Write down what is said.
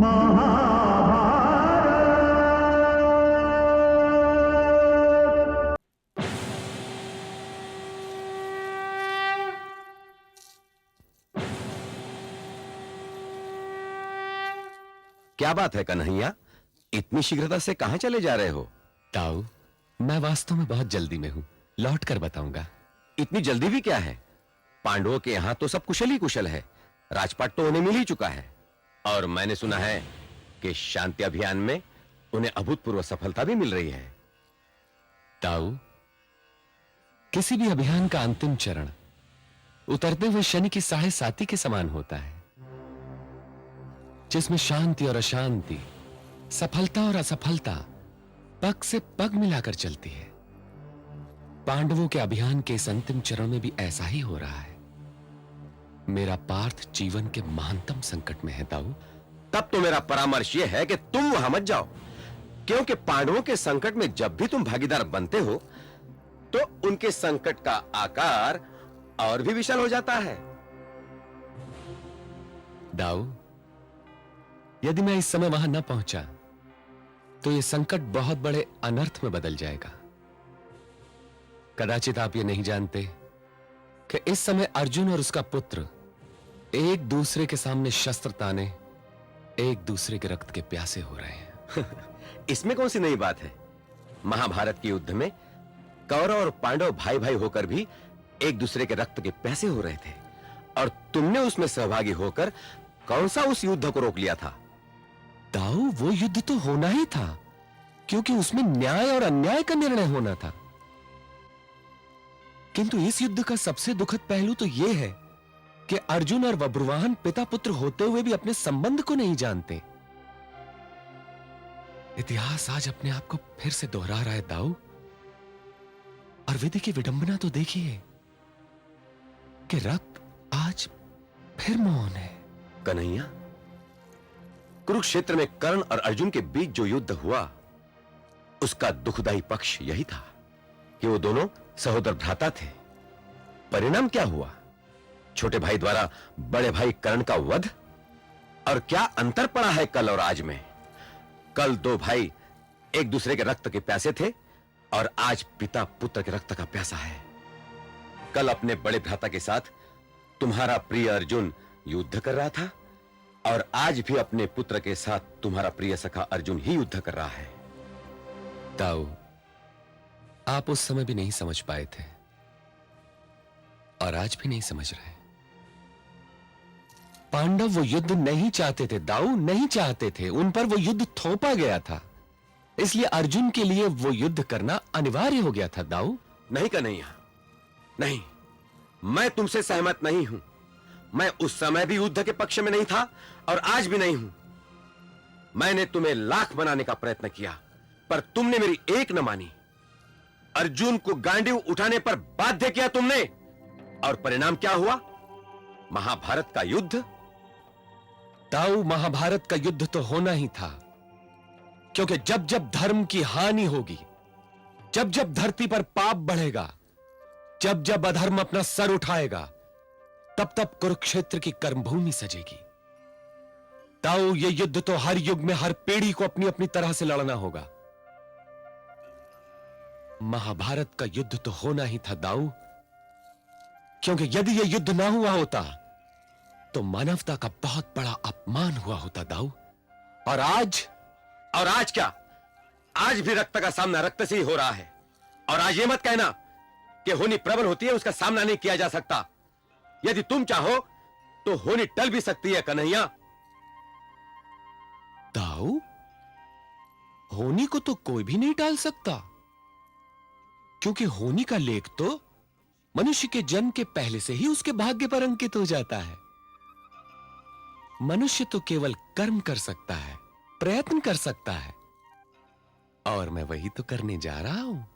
क्या बात है कन्हैया, इतनी शीघ्रता से कहां चले जा रहे हो? ताऊ, मैं वास्तव में बहुत जल्दी में हूं, लौट कर बताऊंगा। इतनी जल्दी भी क्या है? पांडवों के यहां तो सब कुशल ही कुशल है। राजपाट तो उन्हें मिल ही चुका है और मैंने सुना है कि शांति अभियान में उन्हें अभूतपूर्व सफलता भी मिल रही है। ताऊ, किसी भी अभियान का अंतिम चरण उतरते हुए शनि की 7.5 के समान होता है, जिसमें शांति और अशांति, सफलता और असफलता पग से पग मिलाकर चलती है। पांडवों के अभियान के इस अंतिम चरण में भी ऐसा ही हो रहा है। मेरा पार्थ जीवन के महानतम संकट में है ताऊ। तब तो मेरा परामर्श यह है कि तुम वहां मत जाओ, क्योंकि पांडवों के संकट में जब भी तुम भागीदार बनते हो तो उनके संकट का आकार और भी विशाल हो जाता है। दाऊ, यदि मैं इस समय वहां न पहुंचा तो यह संकट बहुत बड़े अनर्थ में बदल जाएगा। कदाचित आप ये नहीं जानते कि इस समय अर्जुन और उसका पुत्र एक दूसरे के सामने शस्त्र ताने एक दूसरे के रक्त के प्यासे हो रहे हैं। इसमें कौन सी नई बात है? महाभारत के युद्ध में कौरव और पांडव भाई भाई होकर भी एक दूसरे के रक्त के प्यासे हो रहे थे और तुमने उसमें सहभागी होकर कौन सा उस युद्ध को रोक लिया था? दाऊ, वो युद्ध तो होना ही था, क्योंकि उसमें न्याय और अन्याय का निर्णय होना था। किंतु इस युद्ध का सबसे दुखद पहलू तो यह है कि अर्जुन और बब्रुवाहन पिता पुत्र होते हुए भी अपने संबंध को नहीं जानते। इतिहास आज अपने आप को फिर से दोहरा रहा है दाऊ, और विधि की विडंबना तो देखिए कि रक्त आज फिर मौन है। कन्हैया, कुरुक्षेत्र में कर्ण और अर्जुन के बीच जो युद्ध हुआ उसका दुखदाई पक्ष यही था कि वो दोनों सहोदर भ्राता थे। परिणाम क्या हुआ? छोटे भाई द्वारा बड़े भाई कर्ण का वध। और क्या अंतर पड़ा है कल और आज में? कल दो भाई एक दूसरे के रक्त के प्यासे थे और आज पिता पुत्र के रक्त का प्यासा है। कल अपने बड़े भ्राता के साथ तुम्हारा प्रिय अर्जुन युद्ध कर रहा था और आज भी अपने पुत्र के साथ तुम्हारा प्रिय सखा अर्जुन ही युद्ध कर रहा है। ताऊ, आप उस समय भी नहीं समझ पाए थे और आज भी नहीं समझ रहे। पांडव वो युद्ध नहीं चाहते थे दाऊ, नहीं चाहते थे। उन पर वो युद्ध थोपा गया था, इसलिए अर्जुन के लिए वो युद्ध करना अनिवार्य हो गया था दाऊ। नहीं कन्हैया, नहीं, मैं तुमसे सहमत नहीं हूं। मैं उस समय भी युद्ध के पक्ष में नहीं था और आज भी नहीं हूं। मैंने तुम्हें लाख बनाने का प्रयत्न किया पर तुमने मेरी एक न मानी। अर्जुन को गांडीव उठाने पर बाध्य किया तुमने और परिणाम क्या हुआ? महाभारत का युद्ध। ताऊ, महाभारत का युद्ध तो होना ही था, क्योंकि जब जब धर्म की हानि होगी, जब जब धरती पर पाप बढ़ेगा, जब जब अधर्म अपना सर उठाएगा, तब तब कुरुक्षेत्र की कर्मभूमि सजेगी। ताऊ, यह युद्ध तो हर युग में हर पीढ़ी को अपनी अपनी तरह से लड़ना होगा। महाभारत का युद्ध तो होना ही था दाऊ, क्योंकि यदि यह युद्ध ना हुआ होता तो मानवता का बहुत बड़ा अपमान हुआ होता दाऊ। और आज क्या? आज भी रक्त का सामना रक्त से ही हो रहा है। और आज ये मत कहना कि होनी प्रबल होती है, उसका सामना नहीं किया जा सकता। यदि तुम चाहो तो होनी टल भी सकती है कन्हैया। दाऊ, होनी को तो कोई भी नहीं टाल सकता, क्योंकि होनी का लेख तो मनुष्य के जन्म के पहले से ही उसके भाग्य पर अंकित हो जाता है। मनुष्य तो केवल कर्म कर सकता है, प्रयत्न कर सकता है, और मैं वही तो करने जा रहा हूं।